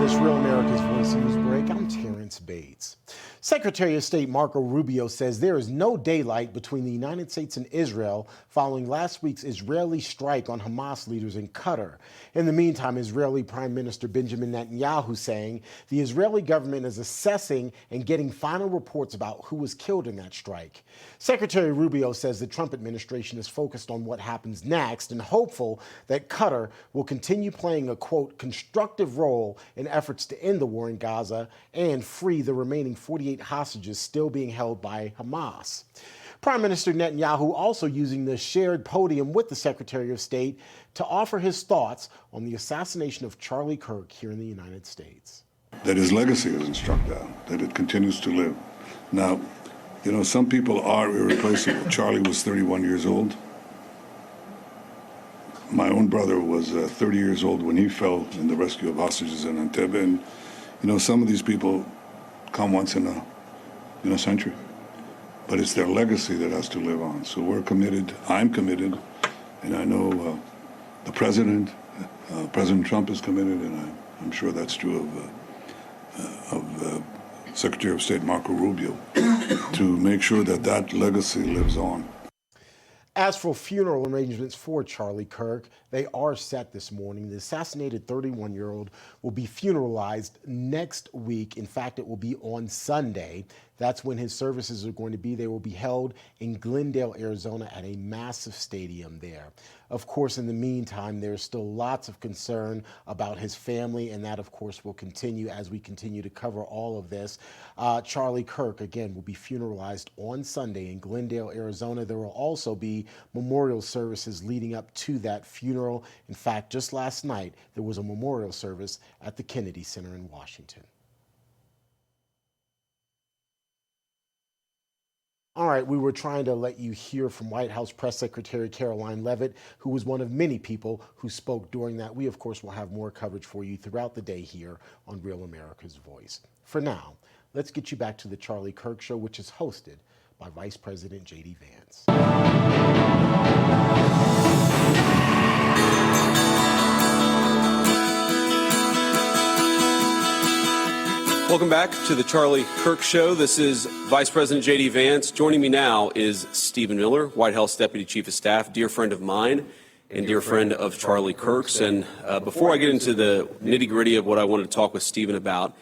this Real America's Voice News Break. I'm Terrence Bates. Secretary of State Marco Rubio says there is no daylight between the United States and Israel following last week's Israeli strike on Hamas leaders in Qatar. In the meantime, Israeli Prime Minister Benjamin Netanyahu saying the Israeli government is assessing and getting final reports about who was killed in that strike. Secretary Rubio says the Trump administration is focused on what happens next and hopeful that Qatar will continue playing a, quote, constructive role in efforts to end the war in Gaza and free the remaining 48 hostages still being held by Hamas. Prime Minister Netanyahu also using the shared podium with the Secretary of State to offer his thoughts on the assassination of Charlie Kirk here in the United States. That his legacy isn't struck down, that it continues to live. Now, you know, some people are irreplaceable. Charlie was 31 years old. My own brother was 30 years old when he fell in the rescue of hostages in Entebbe. And, you know, some of these people come once in a century. But it's their legacy that has to live on. So we're committed, I'm committed, and I know the President Trump is committed, and I'm sure that's true of Secretary of State Marco Rubio, to make sure that that legacy lives on. As for funeral arrangements for Charlie Kirk, they are set this morning. The assassinated 31-year-old will be funeralized next week. In fact, it will be on Sunday. That's when his services are going to be. They will be held in Glendale, Arizona at a massive stadium there. Of course, in the meantime, there's still lots of concern about his family, and that, of course, will continue as we continue to cover all of this. Charlie Kirk, again, will be funeralized on Sunday in Glendale, Arizona. There will also be memorial services leading up to that funeral. In fact, just last night, there was a memorial service at the Kennedy Center in Washington. All right, we were trying to let you hear from White House Press Secretary Caroline Leavitt, who was one of many people who spoke during that. We, of course, will have more coverage for you throughout the day here on Real America's Voice. For now, let's get you back to the Charlie Kirk Show, which is hosted by Vice President J.D. Vance. Welcome back to the Charlie Kirk Show. This is Vice President J.D. Vance. Joining me now is Stephen Miller, White House Deputy Chief of Staff, dear friend of mine and dear friend of Charlie Kirk's. And before I get into the nitty-gritty of what I wanted to talk with Stephen about,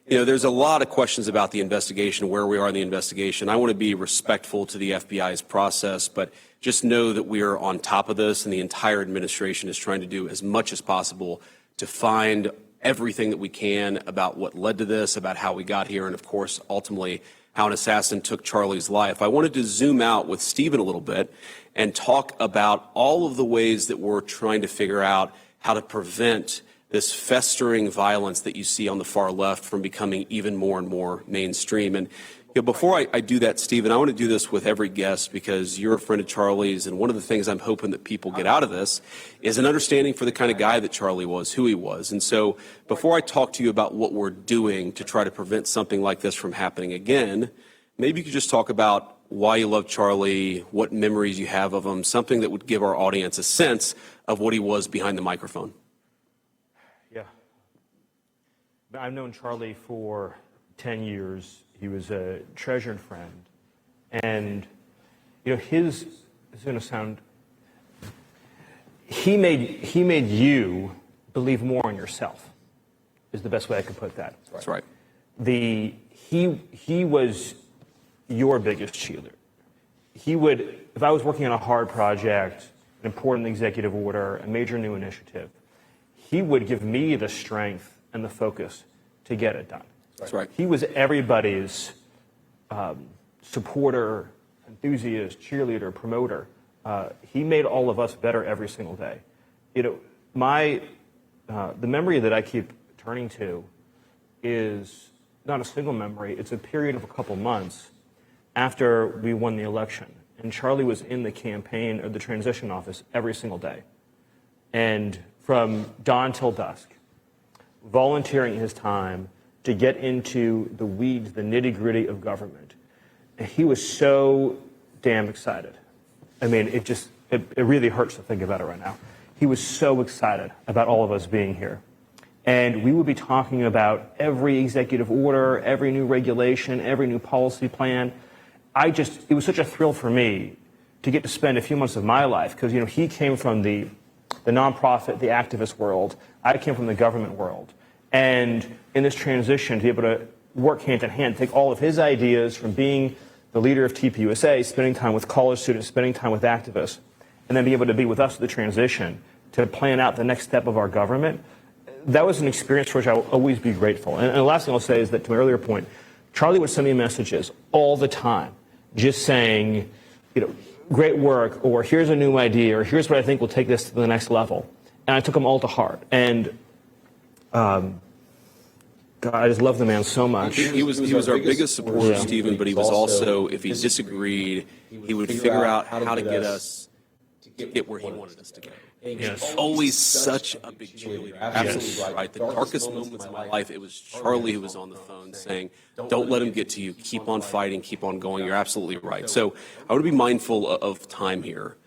you know, there's a lot of questions about the investigation, where we are in the investigation. I want to be respectful to the FBI's process, but just know that we are on top of this, and the entire administration is trying to do as much as possible to find everything that we can about what led to this, about how we got here, and of course, ultimately, how an assassin took Charlie's life. I wanted to zoom out with Stephen a little bit and talk about all of the ways that we're trying to figure out how to prevent this festering violence that you see on the far left from becoming even more and more mainstream. And you know, before I do that, Stephen, I want to do this with every guest because you're a friend of Charlie's, and one of the things I'm hoping that people get out of this is an understanding for the kind of guy that Charlie was, who he was. And so before I talk to you about what we're doing to try to prevent something like this from happening again, maybe you could just talk about why you love Charlie, what memories you have of him, something that would give our audience a sense of what he was behind the microphone. Yeah. I've known Charlie for 10 years. He was a treasured friend. And, you know, it's going to sound, he made you believe more in yourself, is the best way I could put that. That's right. He was your biggest cheerleader. He would, if I was working on a hard project, an important executive order, a major new initiative, he would give me the strength and the focus to get it done. That's right. He was everybody's supporter, enthusiast, cheerleader, promoter. He made all of us better every single day. You know, the memory that I keep turning to is not a single memory. It's a period of a couple months after we won the election. And Charlie was in the campaign or the transition office every single day. And from dawn till dusk, volunteering his time to get into the weeds, the nitty-gritty of government. And he was so damn excited. I mean, it really hurts to think about it right now. He was so excited about all of us being here. And we would be talking about every executive order, every new regulation, every new policy plan. It was such a thrill for me to get to spend a few months of my life, because, you know, he came from the nonprofit, the activist world. I came from the government world. And in this transition, to be able to work hand in hand, take all of his ideas from being the leader of TPUSA, spending time with college students, spending time with activists, and then be able to be with us at the transition to plan out the next step of our government, that was an experience for which I will always be grateful. And the last thing I'll say is that, to my earlier point, Charlie would send me messages all the time, just saying, you know, great work, or here's a new idea, or here's what I think will take this to the next level. And I took them all to heart. And God, I just love the man so much. He was our biggest supporter, Stephen, but he was also, if he disagreed, he would figure out how to get us to get where he wanted us to go. Yes. Always such a big cheerleader. Absolutely right. The darkest moments of my life, it was Charlie who was on the phone saying, don't let him get to you. Keep on fighting. Keep on going. You're absolutely right. So I want to be mindful of time here.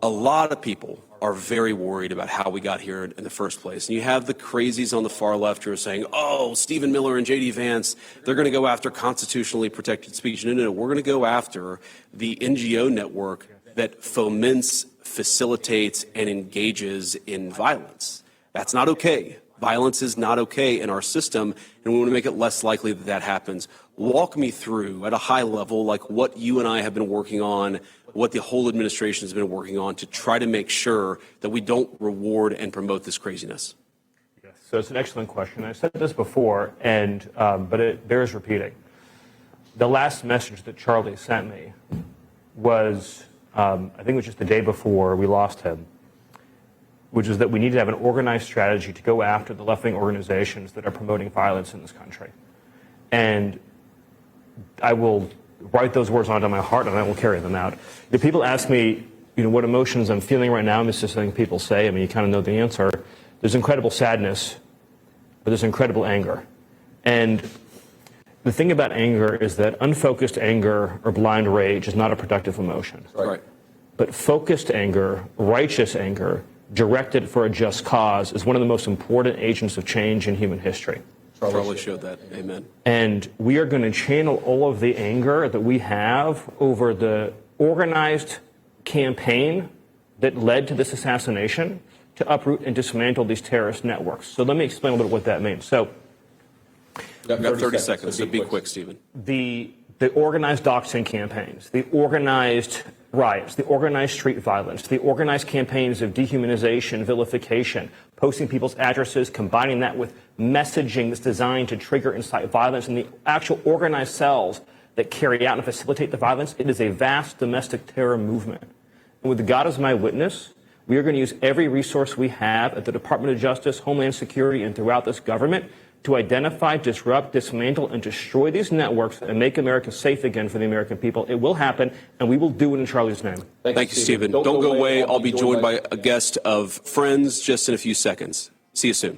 A lot of people are very worried about how we got here in the first place. And you have the crazies on the far left who are saying, oh, Stephen Miller and J.D. Vance, they're going to go after constitutionally protected speech. No, we're going to go after the NGO network that foments, facilitates, and engages in violence. That's not okay. Violence is not okay in our system, and we want to make it less likely that that happens. Walk me through, at a high level, like what you and I have been working on, what the whole administration has been working on to try to make sure that we don't reward and promote this craziness. Yes. So it's an excellent question. I said this before, and but it bears repeating. The last message that Charlie sent me was, I think it was just the day before we lost him, which is that we need to have an organized strategy to go after the left-wing organizations that are promoting violence in this country. And I will write those words onto my heart, and I will carry them out. If people ask me, you know, what emotions I'm feeling right now, it's just something people say. I mean, you kind of know the answer. There's incredible sadness, but there's incredible anger. And the thing about anger is that unfocused anger or blind rage is not a productive emotion. Right. But focused anger, righteous anger, directed for a just cause is one of the most important agents of change in human history. Charlie showed that. Amen. And we are going to channel all of the anger that we have over the organized campaign that led to this assassination to uproot and dismantle these terrorist networks. So let me explain a little bit what that means. So, You've got 30 seconds, so be quick, Stephen. The organized doxing campaigns, the organized riots, the organized street violence, the organized campaigns of dehumanization, vilification, posting people's addresses, combining that with messaging that's designed to trigger and incite violence, and the actual organized cells that carry out and facilitate the violence, it is a vast domestic terror movement. And with God as my witness, we are going to use every resource we have at the Department of Justice, Homeland Security, and throughout this government to identify, disrupt, dismantle, and destroy these networks and make America safe again for the American people. It will happen, and we will do it in Charlie's name. Thank you, Stephen. Don't go away. I'll be joined by a guest of Friends just in a few seconds. See you soon.